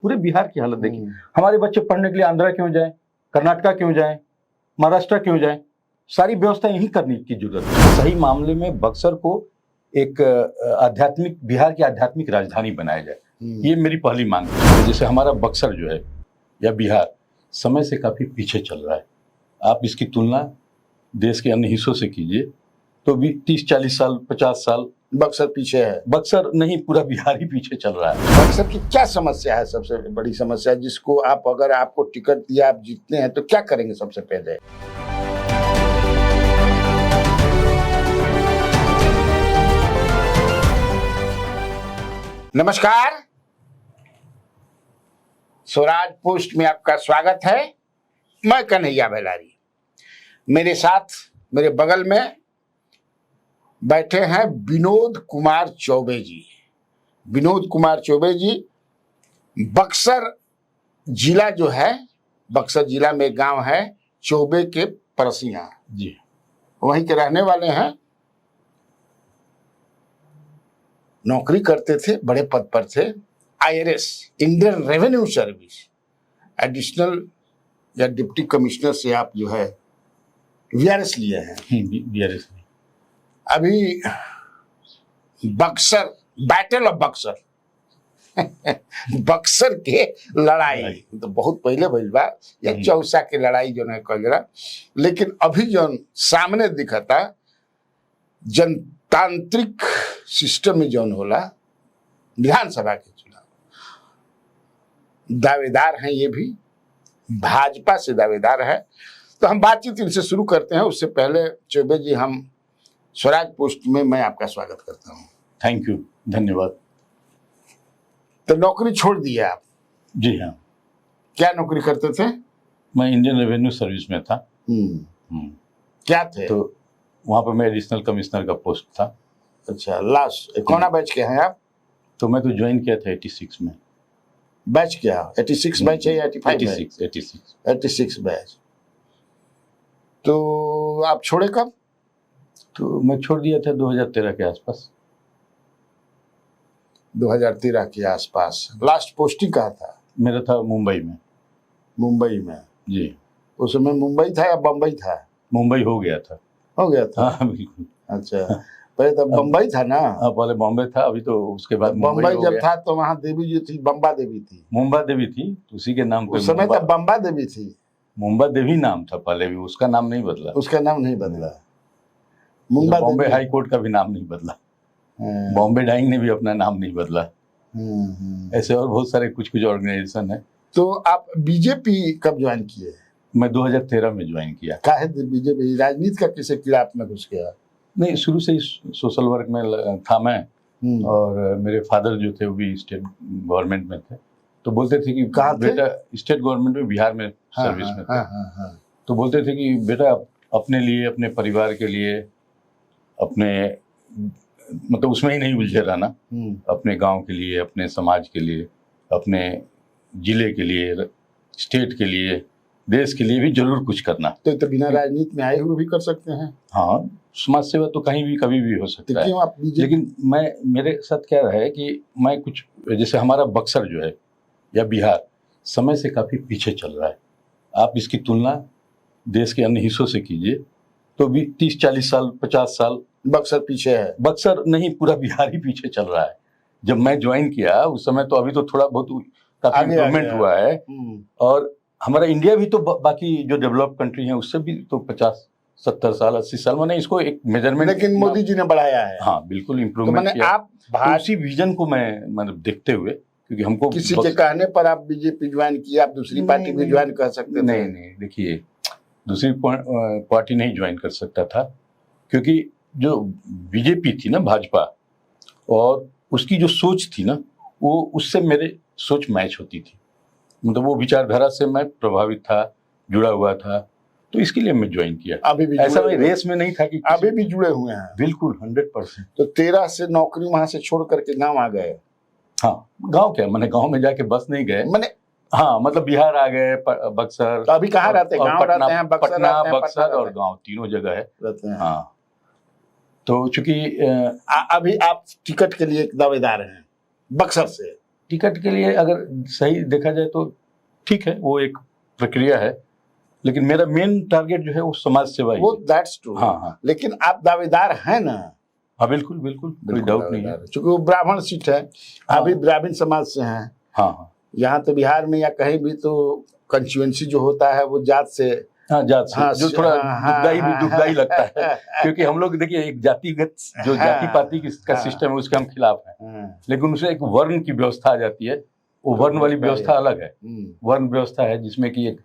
पूरे बिहार की हालत देखिए। हमारे बच्चे पढ़ने के लिए आंध्रा क्यों जाएं, कर्नाटका क्यों जाएं, महाराष्ट्र क्यों जाएं? सारी व्यवस्था यही करने की जरूरत है। सही मामले में बक्सर को एक आध्यात्मिक, बिहार की आध्यात्मिक राजधानी बनाया जाए, ये मेरी पहली मांग है। जैसे हमारा बक्सर जो है या बिहार समय से काफी पीछे चल रहा है। आप इसकी तुलना देश के अन्य हिस्सों से कीजिए तो भी 30-40 साल 50 साल बक्सर पीछे है। बक्सर नहीं, पूरा बिहार ही पीछे चल रहा है। बक्सर की क्या समस्या है, सबसे बड़ी समस्या जिसको आप, अगर आपको टिकट दिया, आप जीतते हैं तो क्या करेंगे सबसे पहले? नमस्कार, स्वराज पोस्ट में आपका स्वागत है। मैं कन्हैया बेलारी। मेरे साथ, मेरे बगल में बैठे हैं विनोद कुमार चौबे जी। विनोद कुमार चौबे जी बक्सर जिला जो है, बक्सर जिला में गांव है चौबे के परसियां जी, वहीं के रहने वाले हैं। नौकरी करते थे, बड़े पद पर थे। IRS, Indian revenue service, additional या डिप्टी कमिश्नर से आप जो है VRS लिए हैं। VRS अभी बक्सर, बैटल ऑफ बक्सर बक्सर के लड़ाई तो बहुत पहले भइल बा, या चौसा के लड़ाई जो है कहल जाला। लेकिन अभी जो सामने दिखता जनतांत्रिक सिस्टम में जौन होला, विधानसभा के चुनाव, दावेदार हैं ये भी, भाजपा से दावेदार है। तो हम बातचीत इनसे शुरू करते हैं। उससे पहले चौबे जी, हम स्वराज पोस्ट में मैं आपका स्वागत करता हूँ। थैंक यू, धन्यवाद। तो नौकरी छोड़ दी है आप? जी हाँ। क्या नौकरी करते थे? मैं इंडियन रेवेन्यू सर्विस में था। क्या थे? तो वहाँ पर मैं एडिशनल कमिश्नर का पोस्ट था। अच्छा, लास्ट कौन बैच के हैं आप? तो मैं तो ज्वाइन किया था 86 में। बैच क्या? 86 बैच है या 85? 86 बैच। तो आप छोड़े कब? तो मैं छोड़ दिया था 2013 के आसपास। 2013 के आसपास। लास्ट पोस्टिंग कहाँ था? मेरा था मुंबई में। मुंबई में? जी। उस समय मुंबई था या बम्बई था? मुंबई हो गया था। हो गया था? हाँ बिल्कुल। अच्छा, पहले तो बम्बई था ना? हाँ, पहले बॉम्बे था, अभी तो उसके बाद बम्बई जब था तो वहाँ देवी जो थी, बम्बा देवी थी। मुंबा देवी थी, उसी के नाम पे उस समय तो बम्बा देवी थी। मुंबा देवी नाम था पहले भी, उसका नाम नहीं बदला। उसका नाम नहीं बदला। मुंबा बॉम्बे हाई कोर्ट का भी नाम नहीं बदला। बॉम्बे डाइंग ने भी अपना नाम नहीं बदला। ऐसे और बहुत सारे कुछ ऑर्गेनाइजेशन है। तो आप बीजेपी कब ज्वाइन किए? मैं 2013 में ज्वाइन किया। काहे बीजेपी? राजनीति का किसे किला आप में घुस गया? नहीं, शुरू से ही सोशल वर्क में था मैं। और मेरे फादर जो थे वो भी स्टेट गवर्नमेंट में थे। तो बोलते थे कि बेटा, स्टेट गवर्नमेंट में बिहार में सर्विस में थे। तो बोलते थे कि बेटा अपने लिए, अपने परिवार के लिए, अपने मतलब उसमें ही नहीं उलझे रहना, अपने गांव के लिए, अपने समाज के लिए, अपने जिले के लिए, स्टेट के लिए, देश के लिए भी जरूर कुछ करना। तो बिना राजनीति में आए हुए भी कर सकते हैं? हाँ, समाज सेवा तो कहीं भी कभी भी हो सकता है। लेकिन मेरे साथ क्या है कि मैं कुछ, जैसे हमारा बक्सर जो है या बिहार समय से काफी पीछे चल रहा है। आप इसकी तुलना देश के अन्य हिस्सों से कीजिए तो भी 30-40 साल 50 साल बक्सर पीछे है। बक्सर नहीं, पूरा बिहार ही पीछे चल रहा है। जब मैं ज्वाइन किया उस समय तो, अभी तो थोड़ा बहुत काफी इम्प्रूवमेंट हुआ है। और हमारा इंडिया भी तो बाकी जो डेवलप कंट्री है उससे भी तो 50-70 साल 80 साल, मैंने इसको एक मेजरमेंट, लेकिन मोदी जी ने बढ़ाया है। हाँ बिल्कुल, इम्प्रूवमेंट किया। आप उसी विजन को मैं मतलब देखते हुए, क्योंकि हमको किसी के कहने पर आप बीजेपी ज्वाइन किया, आप दूसरी पार्टी भी ज्वाइन कर सकते थे। नहीं, देखिए दूसरी पार्टी नहीं ज्वाइन कर सकता था, क्योंकि जो बीजेपी थी ना, भाजपा, और उसकी जो सोच थी ना, वो उससे मेरे सोच मैच होती थी। मतलब वो विचारधारा से मैं प्रभावित था, जुड़ा हुआ था, तो इसके लिए मैं ज्वाइन किया। अभी भी ऐसा मैं रेस में नहीं था कि अभी भी जुड़े हुए हैं? बिल्कुल 100%। तो 13 से नौकरी वहां से छोड़ करके गांव आ गए? हाँ, गांव क्या, मैंने गांव में जाके बस नहीं गए, मैंने हाँ मतलब बिहार आ गए, बक्सर। तो अभी कहाँ रहते हैं? गांव रहते हैं, पटना, बक्सर और गांव, तीनों जगह है रहते हैं। हाँ। तो चूंकि अभी आप टिकट के लिए दावेदार हैं बक्सर से? टिकट के लिए अगर सही देखा जाए तो ठीक है, वो एक प्रक्रिया है, लेकिन मेरा मेन टारगेट जो है वो समाज सेवा ही वो है। That's true. हाँ हाँ लेकिन आप दावेदार हैं ना? हाँ, बिल्कुल बिल्कुल, कोई डाउट नहीं है। क्योंकि वो ब्राह्मण सीट है, आप भी ब्राह्मण समाज से हैं। हाँ हाँ यहाँ तो बिहार में या कहीं भी तो कंस्टिट्यूएंसी जो होता है वो जात से, हाँ, जात से हाँ, जो थोड़ा दुखदाई हाँ, दुखदाई लगता है, क्योंकि हम लोग देखिए एक जातिगत जो जाति पाति का हाँ, सिस्टम है उसके हम खिलाफ हैं, हाँ, लेकिन उसमें एक वर्ण की व्यवस्था आ जाती है, वो वर्ण वाली व्यवस्था अलग है। वर्ण व्यवस्था है जिसमें कि एक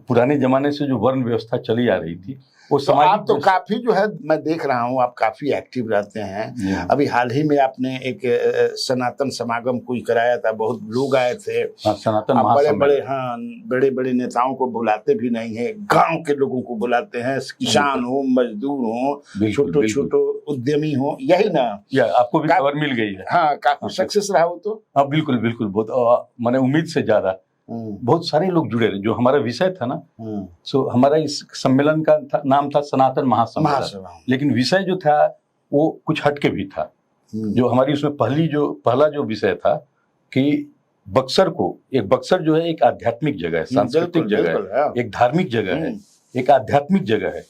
पुराने जमाने से जो वर्ण व्यवस्था चली आ रही थी वो तो आप तो सामाजिक काफी जो है, मैं देख रहा हूँ आप काफी एक्टिव रहते हैं। अभी हाल ही में आपने एक सनातन समागम कोई कराया था, बहुत लोग आए थे। हाँ, सनातन आप बड़े महासम्मेलन। बड़े, हाँ, बड़े बड़े नेताओं को बुलाते भी नहीं है, गांव के लोगों को बुलाते हैं, किसान हो, मजदूर हो, छोटो छोटो उद्यमी हो, यही ना? या आपको भी खबर मिल गई है? हाँ, काफी सक्सेस रहा हो तो। हाँ बिल्कुल बिल्कुल, बहुत मैंने उम्मीद से ज्यादा बहुत सारे लोग जुड़े रहे। जो हमारा विषय था ना, सो हमारा इस सम्मेलन का नाम था सनातन महासम्मेलन, लेकिन विषय जो था वो कुछ हटके भी था। जो हमारी उसमें पहला जो विषय था कि बक्सर को, एक बक्सर जो है एक आध्यात्मिक जगह है, सांस्कृतिक जगह है, एक धार्मिक जगह है, एक आध्यात्मिक जगह है,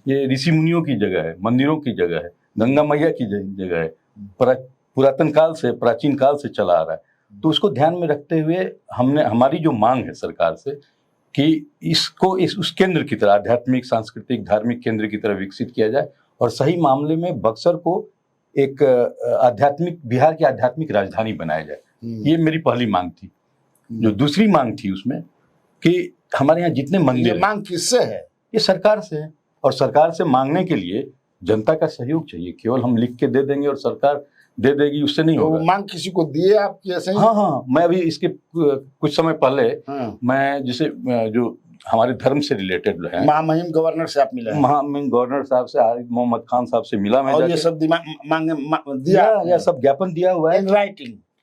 ये ऋषि मुनियों की जगह है, मंदिरों की जगह है, गंगा मैया की जगह है, पुरातन काल से, प्राचीन काल से चला आ रहा है। तो उसको ध्यान में रखते हुए हमारी जो मांग है सरकार से कि इसको उस केंद्र की तरह, आध्यात्मिक सांस्कृतिक धार्मिक केंद्र की तरह विकसित किया जाए, और सही मामले में बक्सर को एक बिहार की आध्यात्मिक राजधानी बनाया जाए। ये मेरी पहली मांग थी। जो दूसरी मांग थी उसमें कि हमारे यहाँ जितने मंदिर, ये मांग किससे है? ये सरकार से है, और सरकार से मांगने के लिए जनता का सहयोग चाहिए। केवल हम लिख के दे देंगे और सरकार दे देगी, उससे नहीं होगा। मांग किसी को दिए आप ऐसे ही? हाँ हाँ, मैं अभी इसके कुछ समय पहले मैं जैसे जो हमारे धर्म से रिलेटेड जो है, महामहिम गवर्नर से आप मिले? महामहिम गवर्नर साहब से, आरिफ मोहम्मद खान साहब से मिला मैं, और ये सब मांग दिया या सब ज्ञापन दिया हुआ है,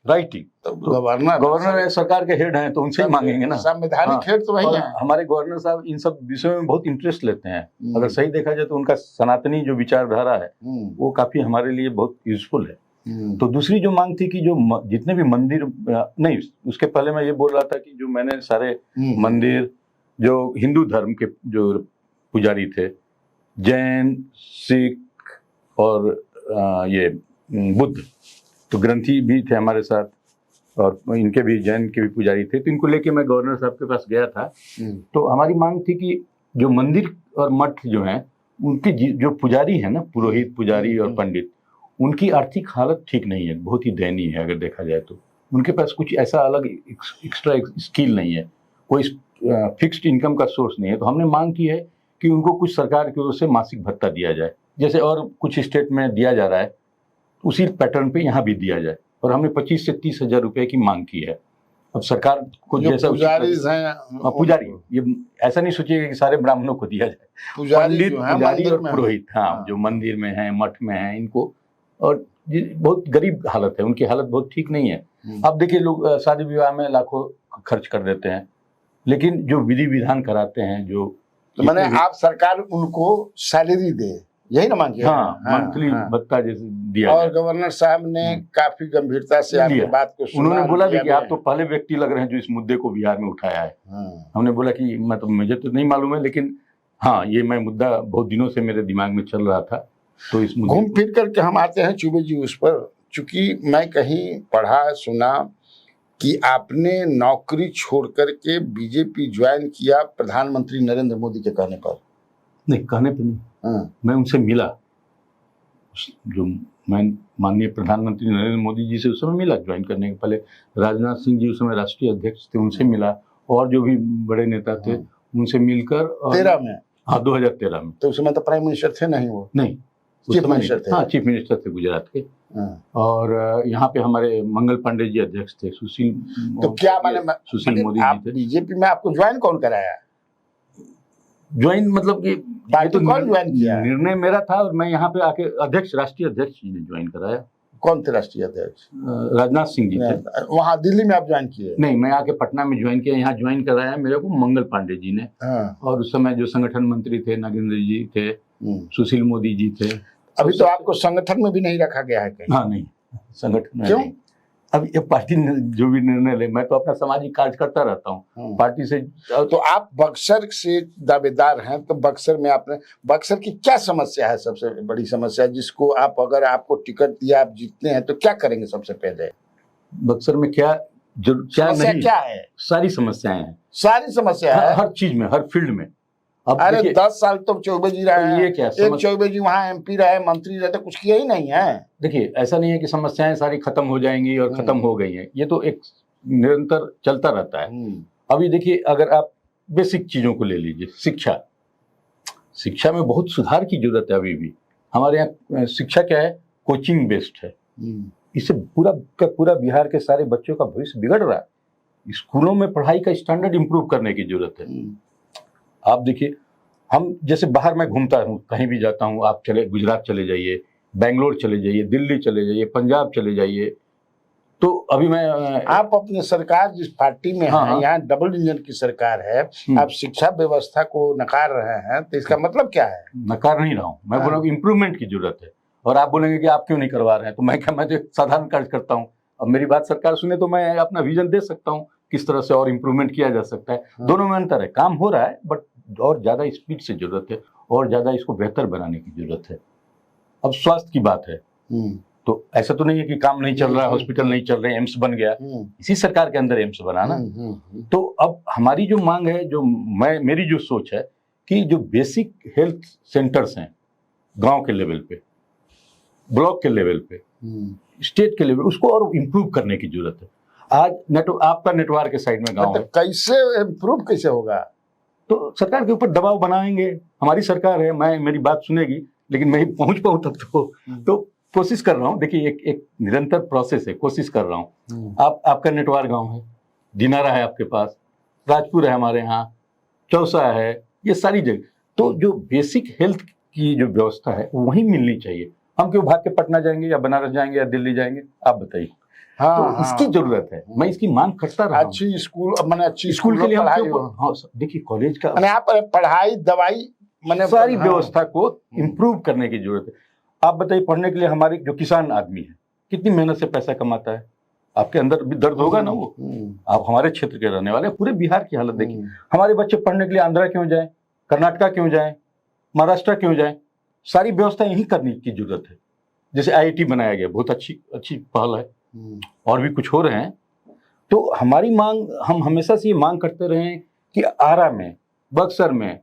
राइटिंग। तो गवर्नर सरकार के हेड हैं तो उनसे ही मांगेंगे ना, संवैधानिक हेड तो वही है। हमारे गवर्नर साहब इन सब विषयों में बहुत इंटरेस्ट लेते हैं। अगर सही देखा जाए तो उनका सनातनी जो विचारधारा है वो काफी हमारे लिए बहुत यूजफुल है। तो दूसरी जो मांग थी कि जो जितने भी मंदिर, नहीं उसके पहले मैं ये बोल रहा था कि जो मैंने सारे मंदिर, जो हिंदू धर्म के जो पुजारी थे, जैन, सिख और ये बुद्ध, तो ग्रंथी भी थे हमारे साथ, और इनके भी जैन के भी पुजारी थे, तो इनको लेके मैं गवर्नर साहब के पास गया था। तो हमारी मांग थी कि जो मंदिर और मठ जो हैं उनके जो पुजारी है ना, पुरोहित, पुजारी और पंडित, उनकी आर्थिक हालत ठीक नहीं है, बहुत ही दयनीय है। अगर देखा जाए तो उनके पास कुछ ऐसा अलग एक्स्ट्रा स्किल नहीं है, कोई फिक्स्ड इनकम का सोर्स नहीं है। तो हमने मांग की है कि उनको कुछ सरकार की ओर से मासिक भत्ता दिया जाए, जैसे और कुछ स्टेट में दिया जा रहा है, उसी पैटर्न पे यहाँ भी दिया जाए। और हमने 25 से 30 हजार रुपए की मांग की है। अब सरकार को जैसा पुजारी, ये ऐसा नहीं सोचिएगा कि सारे ब्राह्मणों को दिया जाए, पंडित, पुजारी और पुरोहित, हाँ, जो मंदिर में हैं, मठ में हैं, इनको, और बहुत गरीब हालत है, उनकी हालत बहुत ठीक नहीं है। अब देखिए लोग शादी विवाह में लाखों खर्च कर देते हैं, लेकिन जो विधि विधान कराते हैं, जो तो मैंने आप सरकार उनको सैलरी दे, यही ना मांगी? हाँ, मंथली भत्ता जैसे दिया। और गवर्नर साहब ने काफी गंभीरता से आपकी बात को सुना। उन्होंने बोला भी कि आप तो पहले व्यक्ति लग रहे हैं जो इस मुद्दे को बिहार में उठाया है। हमने बोला कि मुझे तो नहीं मालूम है, लेकिन हाँ, ये मुद्दा बहुत दिनों से मेरे दिमाग में चल रहा था। तो इस घूम फिर करके हम आते हैं चुबे जी उस पर, चूंकि मैं कहीं पढ़ा सुना कि आपने नौकरी छोड़ करके बीजेपी ज्वाइन किया प्रधानमंत्री नरेंद्र मोदी के कहने पर। नहीं, कहने पर नहीं, मैं उनसे मिला, जो मैं माननीय प्रधानमंत्री नरेंद्र मोदी जी से उस समय मिला ज्वाइन करने के पहले। राजनाथ सिंह जी उस समय राष्ट्रीय अध्यक्ष थे, उनसे मिला, और जो भी बड़े नेता थे उनसे मिलकर। 13 में? हाँ, 2013 में। तो उस समय तो प्राइम मिनिस्टर थे नहीं वो? नहीं, चीफ मिनिस्टर थे। हाँ, चीफ मिनिस्टर थे गुजरात के। और यहाँ पे हमारे मंगल पांडे जी अध्यक्ष थे, सुशील, तो क्या सुशील मोदी जी थे। बीजेपी में आपको ज्वाइन कौन कराया? ज्वाइन मतलब कि तो कौन ज्वाइन किया? निर्णय मेरा था, और मैं यहाँ पे आके अध्यक्ष, राष्ट्रीय अध्यक्ष जी ने ज्वाइन कराया। कौन थे राष्ट्रीय अध्यक्ष? राजनाथ सिंह जी थे। वहाँ दिल्ली में आप ज्वाइन किए? नहीं, मैं आके पटना में ज्वाइन किया। यहाँ ज्वाइन कराया मेरे को मंगल पांडे जी ने। और उस समय जो संगठन मंत्री थे, नागेंद्र जी थे, सुशील मोदी जी थे। अभी तो आपको संगठन में भी नहीं रखा गया है कहीं? हाँ, नहीं, संगठन में क्यों? अब ये पार्टी जो भी निर्णय ले, मैं तो अपना सामाजिक कार्य करता रहता हूँ पार्टी से। तो आप बक्सर से दावेदार हैं, तो बक्सर में आपने, बक्सर की क्या समस्या है, सबसे बड़ी समस्या जिसको आप, अगर आपको टिकट दिया, आप जीतते हैं तो क्या करेंगे सबसे पहले? बक्सर में क्या समस्या नहीं, क्या है? सारी समस्याएं हैं, सारी समस्या है हर चीज में, हर फील्ड में। अब अरे 10 साल तो चौबे जी रहे हैं, ये क्या एक चौबे जी वहाँ MP रहे, मंत्री रहे, तो कुछ किया ही नहीं है। देखिए, ऐसा नहीं है कि समस्याएं सारी खत्म हो जाएंगी और खत्म हो गई हैं, ये तो एक निरंतर चलता रहता है। अभी देखिए, अगर आप बेसिक चीजों को ले लीजिए, शिक्षा में बहुत सुधार की जरूरत है। अभी भी हमारे यहाँ शिक्षा क्या है, कोचिंग बेस्ड है। इससे पूरा का पूरा बिहार के सारे बच्चों का भविष्य बिगड़ रहा है। स्कूलों में पढ़ाई का स्टैंडर्ड इंप्रूव करने की जरूरत है। आप देखिए, हम जैसे बाहर मैं घूमता हूँ, कहीं भी जाता हूँ, आप चले गुजरात चले जाइए, बेंगलोर चले जाइए, दिल्ली चले जाइए, पंजाब चले जाइए, तो अभी मैं आप अपनी सरकार जिस पार्टी में हैं, यहाँ डबल इंजन की सरकार है, आप शिक्षा व्यवस्था को नकार रहे हैं, तो इसका मतलब क्या है? नकार नहीं रहा हूँ, मैं बोल रहा हूँ इम्प्रूवमेंट की जरूरत है। और आप बोलेंगे कि आप क्यों नहीं करवा रहे हैं, तो मैं तो साधारण कार्य करता हूँ। अब मेरी बात सरकार सुने तो मैं अपना विजन दे सकता हूँ किस तरह से और इम्प्रूवमेंट किया जा सकता है। दोनों में अंतर है, काम हो रहा है बट और ज्यादा स्पीड से जरूरत है, और ज्यादा इसको बेहतर बनाने की जरूरत है। अब स्वास्थ्य की बात है, तो ऐसा तो नहीं है कि काम नहीं चल रहा है, हॉस्पिटल नहीं चल रहे, एम्स बन गया, इसी सरकार के अंदर एम्स बना ना। तो अब हमारी जो मांग है, मेरी जो सोच है कि जो बेसिक हेल्थ सेंटर्स हैं गांव के लेवल पे, ब्लॉक के लेवल पे, स्टेट के लेवल, उसको और इम्प्रूव करने की जरूरत है। आज आपका नेटवर्क के साइड में गाँव है, कैसे इम्प्रूव कैसे होगा? तो सरकार के ऊपर दबाव बनाएंगे, हमारी सरकार है, मेरी बात सुनेगी, लेकिन मैं पहुंच पाऊं तक तो कोशिश कर रहा हूं। देखिए, एक निरंतर प्रोसेस है, कोशिश कर रहा हूं। आपका नेटवर्क गांव है, दिनारा है आपके पास, राजपुर है हमारे यहाँ, चौसा है, ये सारी जगह। तो जो बेसिक हेल्थ की जो व्यवस्था है वही मिलनी चाहिए। हम क्यों भाग के पटना जाएंगे या बनारस जाएंगे या दिल्ली जाएंगे, आप बताइए। तो इसकी जरूरत है, मैं इसकी मांग करता रहा। अच्छी स्कूल, मैंने अच्छी स्कूल के लिए हम देखिए, कॉलेज का यहाँ पर पढ़ाई, दवाई, मैंने सारी व्यवस्था को इम्प्रूव करने की जरूरत है। आप बताइए, पढ़ने के लिए हमारी जो किसान आदमी है कितनी मेहनत से पैसा कमाता है, आपके अंदर भी दर्द होगा ना। वो आप हमारे क्षेत्र के रहने वाले, पूरे बिहार की हालत देखिए। हमारे बच्चे पढ़ने के लिए आंध्रा क्यों जाएं, कर्नाटका क्यों जाएं, महाराष्ट्र क्यों जाएं? सारी व्यवस्था यही करने की जरूरत है। जैसे IIT बनाया गया, बहुत अच्छी पहल है, और भी कुछ हो रहे हैं। तो हमारी मांग, हम हमेशा से ये मांग करते रहे हैं कि आरा में, बक्सर में,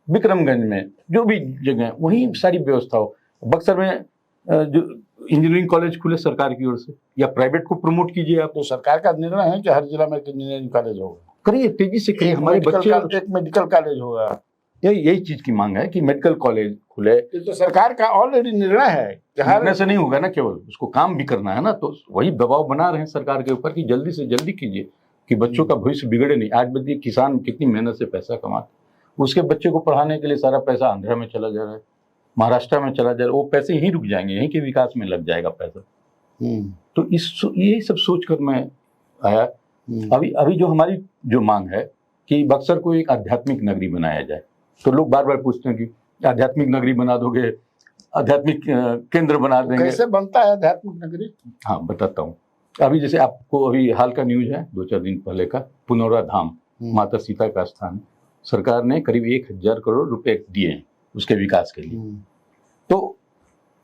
विक्रमगंज में, जो भी जगह है वहीं सारी व्यवस्था हो। बक्सर में जो इंजीनियरिंग कॉलेज खुले सरकार की ओर से, या प्राइवेट को प्रमोट कीजिए आप। तो सरकार का निर्णय है कि हर जिला में एक इंजीनियरिंग कॉलेज होगा, करिए, तेजी से करिए। हमारे बच्चे, एक मेडिकल कॉलेज होगा, यही चीज की मांग है कि मेडिकल कॉलेज खुले। तो सरकार का ऑलरेडी निर्णय है कि निर्णय से नहीं होगा ना, केवल उसको काम भी करना है ना। तो वही दबाव बना रहे हैं सरकार के ऊपर कि जल्दी से जल्दी कीजिए कि बच्चों का भविष्य बिगड़े नहीं। आज देखिए, किसान कितनी मेहनत से पैसा कमाते, उसके बच्चे को पढ़ाने के लिए सारा पैसा आंध्रा में चला जा रहा है, महाराष्ट्र में चला जा रहा है, वो पैसे यहीं रुक जाएंगे, यहीं के विकास में लग जाएगा पैसा। तो यही सब सोच कर मैं आया। अभी जो हमारी जो मांग है कि बक्सर को एक आध्यात्मिक नगरी बनाया जाए, तो लोग बार बार पूछते हैं कि आध्यात्मिक नगरी बना दोगे, आध्यात्मिक केंद्र बना देंगे, कैसे बनता है आध्यात्मिक नगरी? हाँ, बताता हूँ। अभी जैसे आपको अभी हाल का न्यूज है, 2-4 दिन पहले का, पुनौरा धाम, माता सीता का स्थान, सरकार ने करीब 1000 करोड़ रुपए दिए हैं उसके विकास के लिए। तो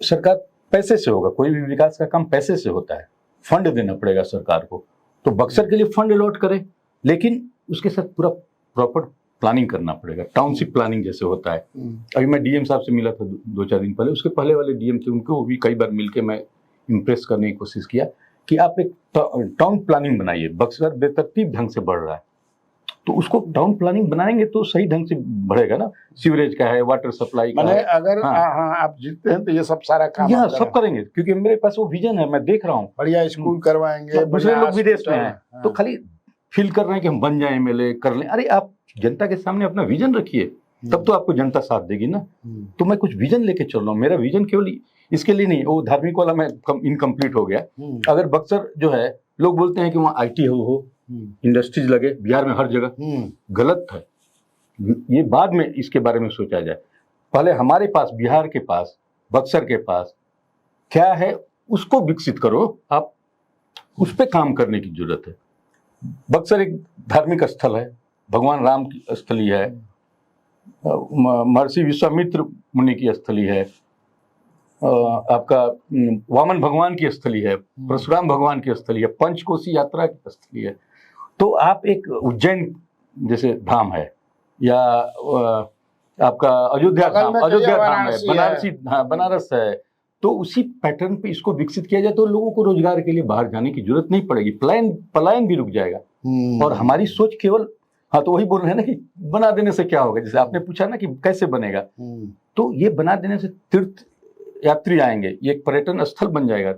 सरकार पैसे से होगा, कोई भी विकास का काम पैसे से होता है, फंड देना पड़ेगा सरकार को। तो बक्सर के लिए फंड अलॉट करे, लेकिन उसके साथ पूरा प्रॉपर प्लानिंग करना पड़ेगा, टाउनशिप प्लानिंग जैसे होता है। अभी मैं DM साहब से मिला था 2-4 दिन पहले, उसके पहले वाले DM थे, उनको भी कई बार मिलके मैं इम्प्रेस करने की कोशिश किया कि आप एक टाउन प्लानिंग बनाइए। बक्सर बेतरतीब ढंग से बढ़ रहा है, तो उसको टाउन प्लानिंग बनाएंगे तो सही ढंग से बढ़ेगा ना। सीवरेज का है, वाटर सप्लाई का है। अगर आप जीतते हैं तो ये सब सारा काम यहाँ सब करेंगे, क्योंकि मेरे पास वो विजन है, मैं देख रहा हूँ। बढ़िया स्कूल करवाएंगे, दूसरे लोग विदेश में हैं, तो खाली फील कर रहे हैं कि हम बन जाए MLA, कर लें। अरे आप जनता के सामने अपना विजन रखिए, तब तो आपको जनता साथ देगी ना। तो मैं कुछ विजन लेके चल रहा हूँ। मेरा विजन केवल इसके लिए नहीं, वो धार्मिक वाला मैं इनकम्प्लीट हो गया। अगर बक्सर जो है, लोग बोलते हैं कि वहाँ IT हो, इंडस्ट्रीज लगे, बिहार में हर जगह, गलत है। ये बाद में इसके बारे में सोचा जाए, पहले हमारे पास, बिहार के पास, बक्सर के पास क्या है उसको विकसित करो आप। उस पर काम करने की जरूरत है। बक्सर एक धार्मिक स्थल है, भगवान राम की स्थली है, महर्षि विश्वामित्र मुनि की स्थली है, आपका वामन भगवान की स्थली है, परशुराम भगवान की स्थली है, पंचकोशी यात्रा की स्थली है। तो आप एक उज्जैन जैसे धाम है, या आपका अयोध्या धाम है, बनारसी, हाँ बनारस है, तो उसी पैटर्न पे इसको विकसित किया जाए तो लोगों को रोजगार के लिए बाहर जाने की जरूरत नहीं पड़ेगी, पलायन भी रुक जाएगा। और हमारी सोच केवल, हाँ तो वही बोल रहे हैं ना कि बना देने से क्या होगा, जैसे आपने पूछा ना कि कैसे बनेगा, तो ये बना देने से तीर्थ यात्री आएंगे, ये एक पर्यटन स्थल बन जाएगा।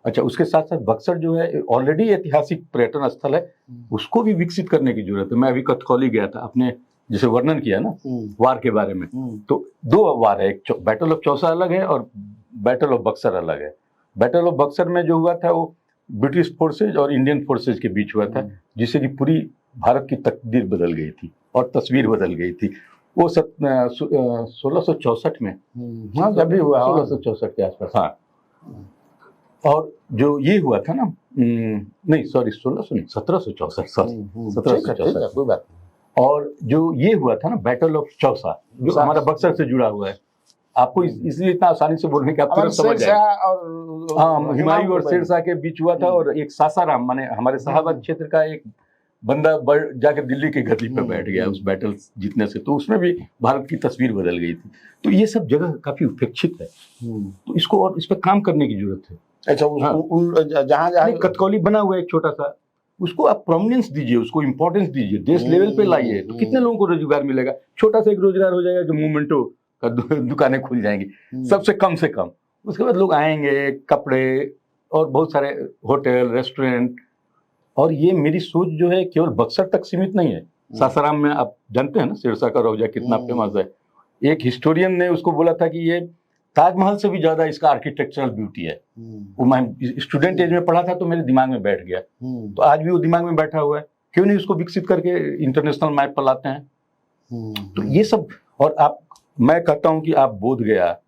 अच्छा, उसके साथ साथ बक्सर जो है ऑलरेडी ऐतिहासिक पर्यटन स्थल है, उसको भी विकसित करने की जरूरत है। मैं अभी कथकौली गया था, आपने जैसे वर्णन किया ना वार के बारे में, तो दो वार है, एक बैटल ऑफ चौसा अलग है और बैटल ऑफ बक्सर अलग है। बैटल ऑफ बक्सर में जो हुआ था वो ब्रिटिश फोर्सेज और इंडियन फोर्सेज के बीच हुआ था, जिससे कि पूरी भारत की तकदीर बदल गई थी और तस्वीर बदल गई थी। वो 1664 में, हाँ जब भी हुआ 1664 के आसपास, हाँ। और जो ये हुआ था ना, नहीं सॉरी 1600 नहीं 1764, सॉरी 1764 कोई बात। और जो ये हुआ था ना बैटल ऑफ चौसा, जो हमारा बक्सर से जुड़ा हुआ है, आपको इसलिए इतना आसानी से बोलने की आप तुरंत समझ जाएंगे। हाँ, हुमायूं और शेरशाह के बीच हुआ था, और एक सासाराम माने हमारे शाहाबाद क्षेत्र का एक बंदा जाकर दिल्ली की गद्दी पे बैठ गया उस बैटल जीतने से, तो उसमें भी भारत की तस्वीर बदल गई थी। तो ये सब जगह काफी उपेक्षित है, तो इसको और इस पर काम करने की जरूरत है। अच्छा, जहाँ कथकौली बना हुआ है एक छोटा सा, उसको आप प्रोमिनेंस दीजिए, उसको इंपॉर्टेंस दीजिए, देश लेवल पे लाइए, तो कितने लोगों को रोजगार मिलेगा। छोटा सा एक रोजगार हो जाएगा कि मोमेंटो का दुकानें खुल जाएंगी सबसे कम से कम, उसके बाद लोग आएंगे, कपड़े और बहुत सारे होटल रेस्टोरेंट। और ये मेरी सोच जो है केवल बक्सर तक सीमित नहीं है। सासाराम में आप जानते हैं ना शेरशाह का रौजा कितना फेमस है। एक हिस्टोरियन ने उसको बोला था कि ये ताजमहल से भी ज्यादा इसका आर्किटेक्चरल ब्यूटी है। वो मैं स्टूडेंट एज में पढ़ा था तो मेरे दिमाग में बैठ गया, तो आज भी वो दिमाग में बैठा हुआ है। क्यों नहीं उसको विकसित करके इंटरनेशनल मैप पर लाते हैं। तो ये सब, और आप, मैं कहता हूँ कि आप बोध गया,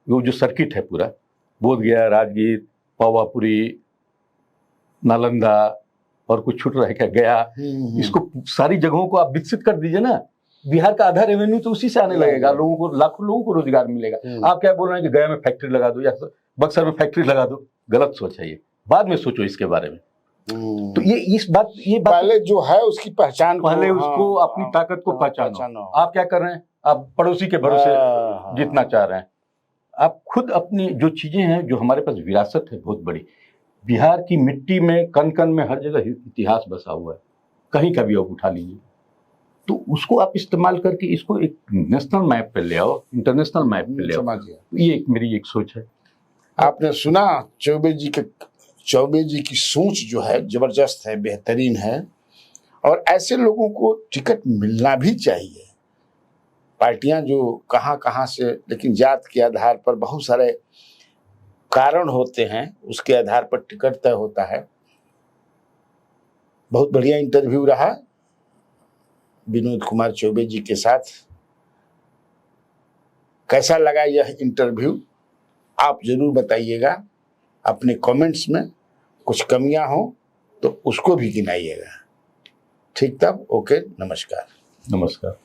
वो जो सर्किट है पूरा, बोध गया, राजगीर, पावापुरी, नालंदा और कुछ छूट रह गया, इसको सारी जगहों को आप विकसित कर दीजिए ना, बिहार का आधा रेवेन्यू तो उसी से आने लगेगा, लोगों को, लाखों लोगों को रोजगार मिलेगा। आप क्या बोल रहे हैं कि गया में फैक्ट्री लगा दो या बक्सर में फैक्ट्री लगा दो, गलत सोच है ये, बाद में सोचो इसके बारे में। तो ये बात पहले जो है उसकी पहचान, पहले उसको अपनी ताकत को पहचानो। आप क्या कर रहे हैं, आप पड़ोसी के भरोसे जीतना चाह रहे हैं। आप खुद अपनी जो चीजें हैं, जो हमारे पास विरासत है बहुत बड़ी, बिहार की मिट्टी में कण कण में हर जगह इतिहास बसा हुआ है, कहीं का भी आप उठा लीजिए, तो उसको आप इस्तेमाल करके इसको एक नेशनल मैप पे ले आओ, इंटरनेशनल मैप पे ले आओ। ये एक मेरी एक सोच है। आपने सुना चौबे जी की सोच जो है जबरदस्त है, बेहतरीन है, और ऐसे लोगों को टिकट मिलना भी चाहिए। पार्टियां जो कहां से, लेकिन जात के आधार पर बहुत सारे कारण होते हैं, उसके आधार पर टिकट तय होता है। बहुत बढ़िया इंटरव्यू रहा विनोद कुमार चौबे जी के साथ। कैसा लगा यह इंटरव्यू आप जरूर बताइएगा अपने कमेंट्स में। कुछ कमियां हो तो उसको भी गिनाइएगा। ठीक, तब ओके, नमस्कार। नमस्कार।